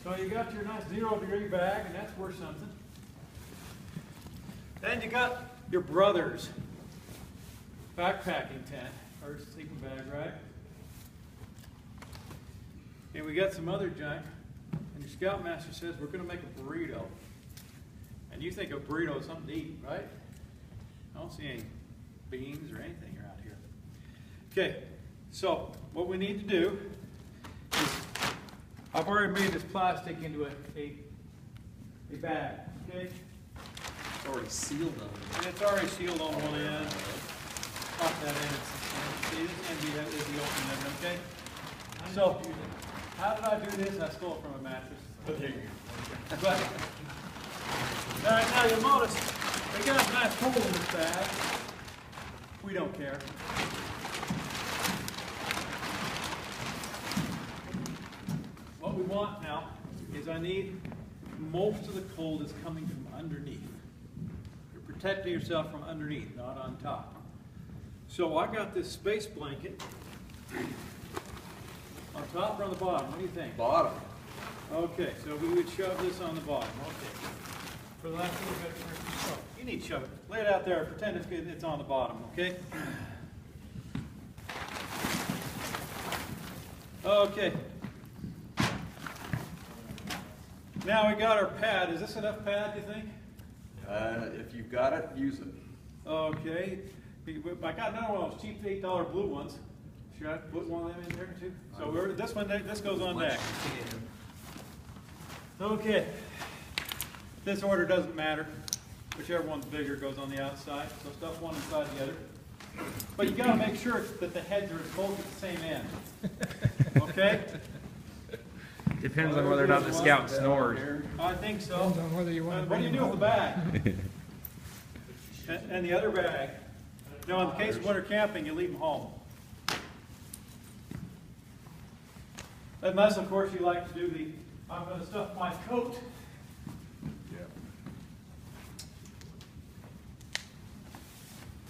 So you got your nice 0-degree bag, and that's worth something. Then you got your brother's backpacking tent, or sleeping bag, right? And we got some other junk, and your scoutmaster says we're going to make a burrito. And you think a burrito is something to eat, right? I don't see any beans or anything around here. Okay, so what we need to do is, I've already made this plastic into a bag, okay? It's already sealed on it. And it's already sealed on one end. Pop that in. See, this end is the open end, okay? So, how did I do this? I stole it from a mattress. But there you go. But, all right, now you'll notice they got a nice hole in this bag. We don't care. What we want now is I need most of the cold is coming from underneath. You're protecting yourself from underneath, not on top. So I got this space blanket on top or on the bottom. What do you think? Bottom. Okay, so we would shove this on the bottom. Okay. For the last little bit, oh, you need to shove it. Lay it out there. Pretend it's on the bottom. Okay. Okay. Now we got our pad. Is this enough pad, do you think? If you've got it, use it. Okay. I got another one of those cheap $8 blue ones. Should I put one of them in there too? So this goes on next. Okay. This order doesn't matter. Whichever one's bigger goes on the outside. So stuff one inside the other. But you got to make sure that the heads are both at the same end. Okay? Depends on whether or not the scout snores. I think so. Depends on whether you want to what do you do with the bag? and the other bag? No, in the case of winter camping, you leave them home. Unless, of course, you like to do the, I'm going to stuff my coat.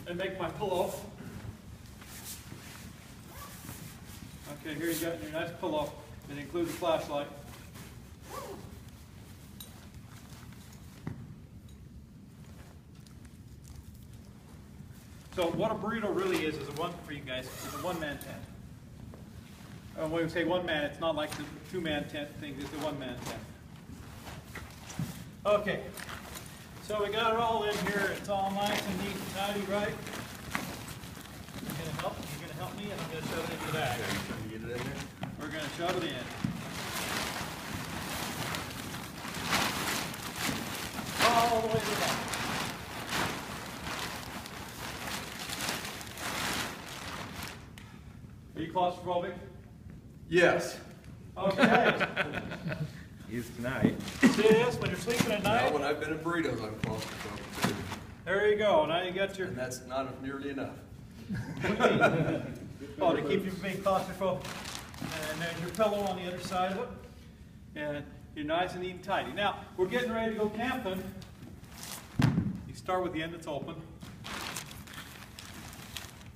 And make my pillow. Okay, here you got your nice pillow. It includes a flashlight. So what a burrito really is a one for you guys. It's a one-man tent. When we say one man, it's not like the two-man tent thing. It's a one-man tent. Okay. So we got it all in here. It's all nice and neat and tidy, right? You're gonna help? You're gonna help me, and I'm gonna shove it into the bag. Okay, you trying to get it in there? We're gonna shove it in. All the way to the back. Are you claustrophobic? Yes. Okay. Is tonight. See this when you're sleeping at night? Now, when I've been at burritos, I'm claustrophobic too. There you go. Now you got your. And that's not nearly enough. Oh, to keep you from being claustrophobic. And then your pillow on the other side of it. And you're nice and neat and tidy. Now, we're getting ready to go camping. You start with the end that's open.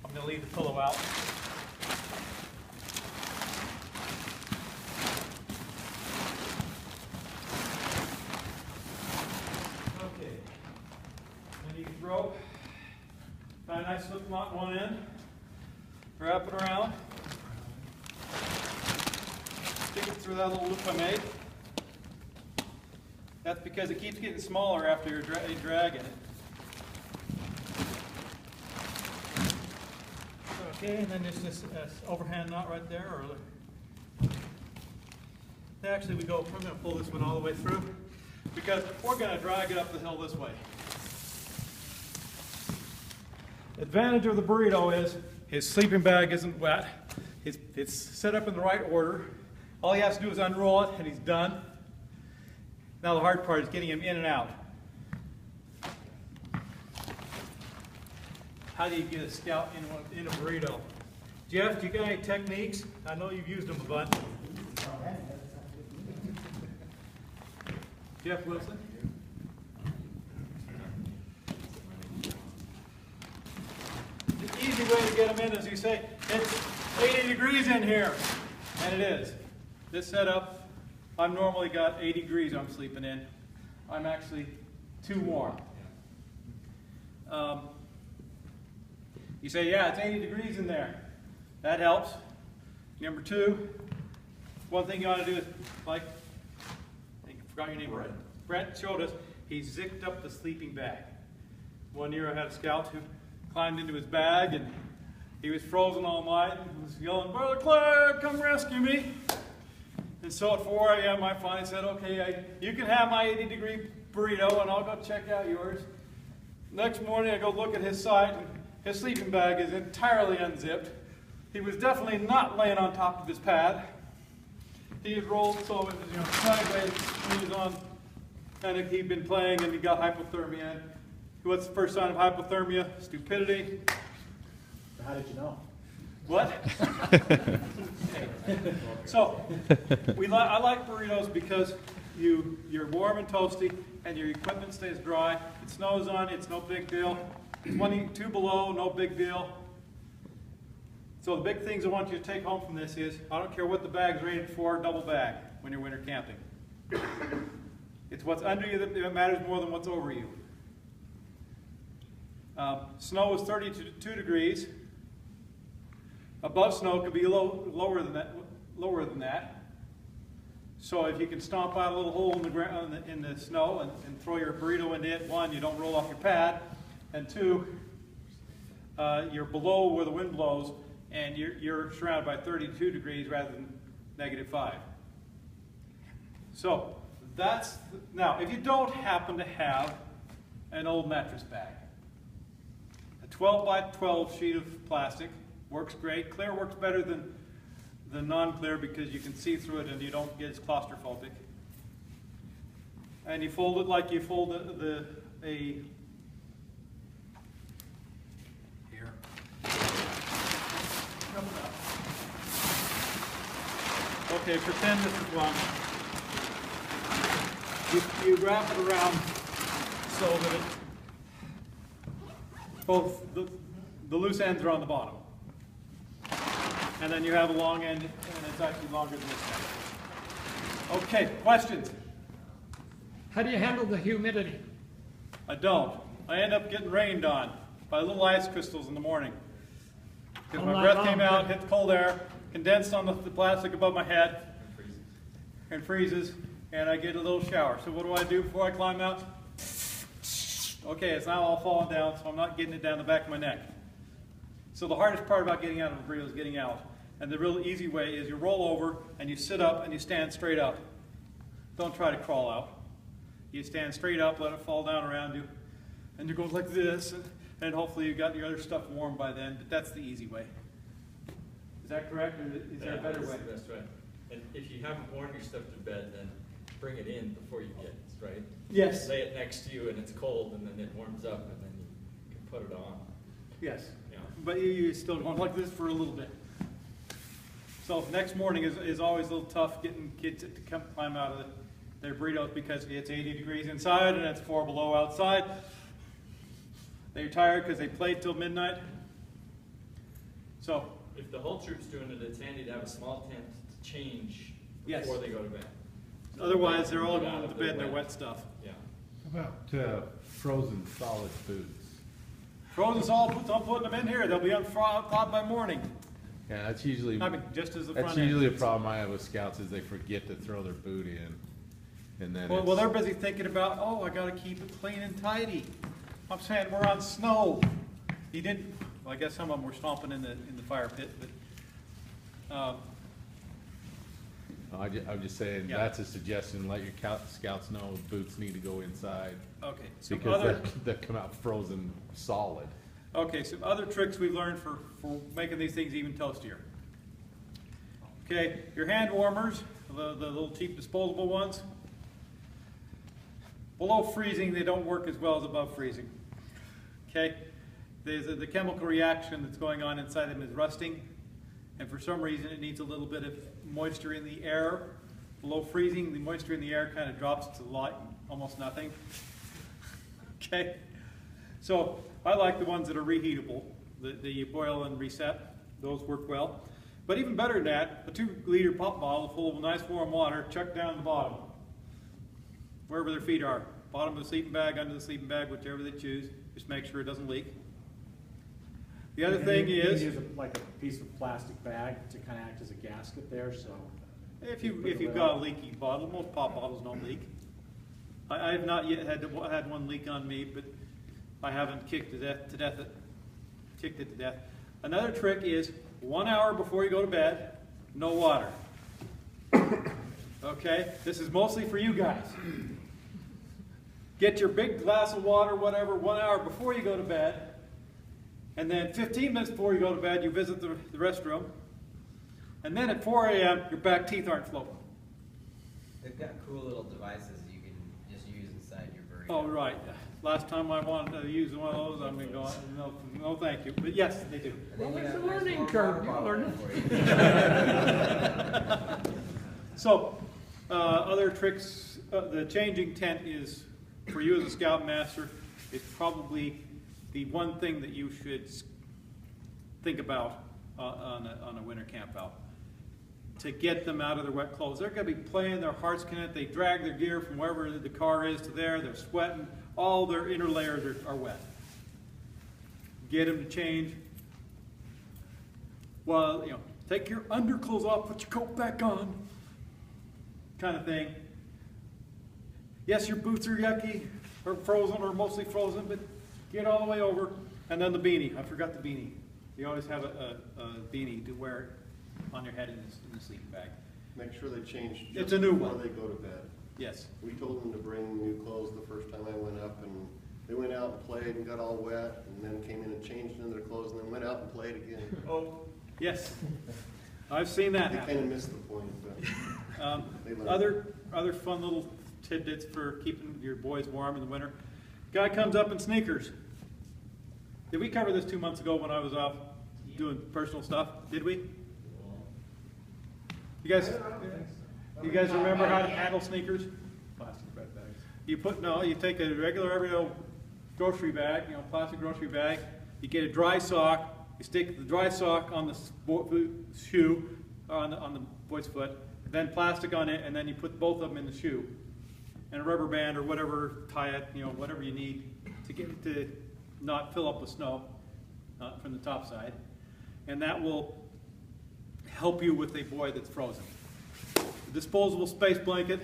I'm going to leave the pillow out. Okay. Then you can throw a nice slip knot in one end. Wrap it around. Stick it through that little loop I made. That's because it keeps getting smaller after you're dragging it. Okay, and then there's this overhand knot right there. Actually, we're going to pull this one all the way through because we're going to drag it up the hill this way. Advantage of the burrito is his sleeping bag isn't wet. It's set up in the right order. All he has to do is unroll it and he's done. Now the hard part is getting him in and out. How do you get a scout in a burrito? Jeff, do you got any techniques? I know you've used them a bunch. Jeff Wilson? The easy way to get them in is you say, it's 80 degrees in here. And it is. This setup I've normally got 80 degrees I'm sleeping in. I'm actually too warm. You say, yeah, it's 80 degrees in there. That helps. Number two, one thing you ought to do is, like, I forgot your name, Brent showed us, he zipped up the sleeping bag. One year I had a scout who climbed into his bag and he was frozen all night and was yelling, Brother Clark, come rescue me. And so at 4 a.m. I finally said, okay, you can have my 80-degree burrito and I'll go check out yours. Next morning I go look at his side and his sleeping bag is entirely unzipped. He was definitely not laying on top of his pad. He had rolled so it was sideways when he was on, and he'd been playing and he got hypothermia. And what's the first sign of hypothermia? Stupidity. How did you know? What? So, I like burritos because you're warm and toasty and your equipment stays dry. It snows on, it's no big deal. 22 below, no big deal. So the big things I want you to take home from this is, I don't care what the bag's rated for, double bag when you're winter camping. It's what's under you that matters more than what's over you. Snow is 32 degrees. Above snow could be lower than that. So if you can stomp out a little hole in the ground in the snow and throw your burrito into it, one, you don't roll off your pad, and two, you're below where the wind blows, and you're surrounded by 32 degrees rather than -5. So now if you don't happen to have an old mattress bag, a 12 by 12 sheet of plastic works great. Clear works better than non-clear because you can see through it and you don't get as claustrophobic. And you fold it like you fold here. Okay, pretend this is one. You wrap it around so that both the loose ends are on the bottom. And then you have a long end, and it's actually longer than this end. Okay, questions? How do you handle the humidity? I don't. I end up getting rained on by little ice crystals in the morning. Because my breath came out, hit the cold air, condensed on the plastic above my head, and freezes, and I get a little shower. So what do I do before I climb out? Okay, it's not all falling down, so I'm not getting it down the back of my neck. So the hardest part about getting out of a burrito is getting out. And the real easy way is you roll over and you sit up and you stand straight up. Don't try to crawl out. You stand straight up, let it fall down around you, and you go like this, and hopefully you've got your other stuff warm by then, but that's the easy way. Is that correct, or is there a better way? That's right. And if you haven't worn your stuff to bed, then bring it in before you get it, right? Yes. Lay it next to you and it's cold, and then it warms up, and then you can put it on. Yes. Yeah. But you're still going like this for a little bit. So next morning is always a little tough getting kids to come climb out of their burritos because it's 80 degrees inside and it's 4 below outside. They're tired because they played till midnight. So if the whole troop's doing it, it's handy to have a small tent to change Yes. before they go to bed. otherwise they're all going to bed in their wet stuff. Yeah. How about frozen solid foods? Frozen solid, I'm putting them in here. They'll be unthawed by morning. Yeah, that's usually I mean, just as the front that's end. usually a problem I have with scouts is they forget to throw their boot in, and then Well, they're busy thinking about, oh, I got to keep it clean and tidy. I'm saying we're on snow. He didn't. Well, I guess some of them were stomping in the fire pit, but I'm just saying Yeah. that's a suggestion. Let your scouts know boots need to go inside okay. Some because other they come out frozen solid. okay, some other tricks we've learned for making these things even toastier. Okay, your hand warmers, the little cheap disposable ones. Below freezing, they don't work as well as above freezing. Okay, the chemical reaction that's going on inside them is rusting, and for some reason it needs a little bit of moisture in the air. Below freezing, the moisture in the air kind of drops to almost nothing. Okay, so I like the ones that are reheatable, that you boil and reset. Those work well. But even better than that, a 2-liter pop bottle full of nice warm water, chucked down the bottom, wherever their feet are. Bottom of the sleeping bag, under the sleeping bag, whichever they choose. Just make sure it doesn't leak. The other thing is, you can use like a piece of plastic bag to kind of act as a gasket there, so. if you've got a leaky bottle, most pop bottles don't leak. I have not yet had one leak on me, but I haven't kicked it to death. Another trick is 1 hour before you go to bed, no water. Okay, this is mostly for you guys. Get your big glass of water, whatever, 1 hour before you go to bed. And then 15 minutes before you go to bed, you visit the restroom. And then at 4 a.m., your back teeth aren't floating. They've got cool little devices you can just use inside your burrito. Oh, right. Last time I wanted to use one of those, I'm going to go, no, thank you. But yes, they do. Well, it's a learning curve, you learn it. So, other tricks, the changing tent is, for you as a scoutmaster, is probably the one thing that you should think about on a winter camp out. To get them out of their wet clothes. They're going to be playing their hearts content. They drag their gear from wherever the car is to there. They're sweating. All their inner layers are wet. Get them to change. Well, take your underclothes off, put your coat back on, kind of thing. Yes, your boots are yucky, or frozen, or mostly frozen, but get all the way over. And then the beanie. I forgot the beanie. You always have a beanie to wear on your head in the sleeping bag. Make sure they change It's just a new before one. they go to bed. Yes. We told them to bring new clothes the first time I went up, and they went out and played and got all wet, and then came in and changed into their clothes, and then went out and played again. Oh, yes. I've seen that They kind happen. of missed the point, but they learned. Other fun little tidbits for keeping your boys warm in the winter. Guy comes up in sneakers. Did we cover this 2 months ago when I was off doing personal stuff? Did we? You guys remember how to handle sneakers? Plastic bread bags. You take a regular everyday grocery bag, plastic grocery bag. You get a dry sock. You stick the dry sock on the shoe, on the boy's foot, then plastic on it, and then you put both of them in the shoe. And a rubber band or whatever, tie it, whatever you need to get it to not fill up with snow from the top side. And that will help you with a boy that's frozen. A disposable space blanket,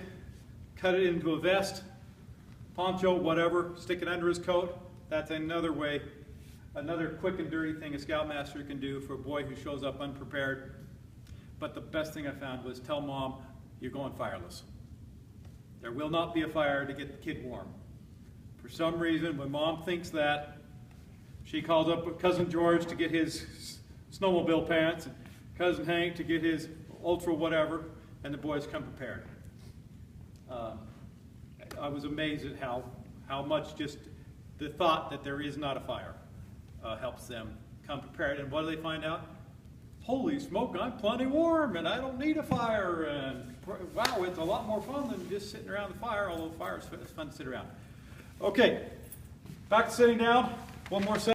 cut it into a vest, poncho, whatever, stick it under his coat. That's another way, another quick and dirty thing a scoutmaster can do for a boy who shows up unprepared. But the best thing I found was tell mom you're going fireless. There will not be a fire to get the kid warm. For some reason, when mom thinks that, she calls up cousin George to get his snowmobile pants, and cousin Hank to get his ultra whatever, and the boys come prepared. I was amazed at how much just the thought that there is not a fire helps them come prepared. And what do they find out? Holy smoke, I'm plenty warm and I don't need a fire. And wow, it's a lot more fun than just sitting around the fire, although fire is fun to sit around. Okay, back to sitting down. One more second.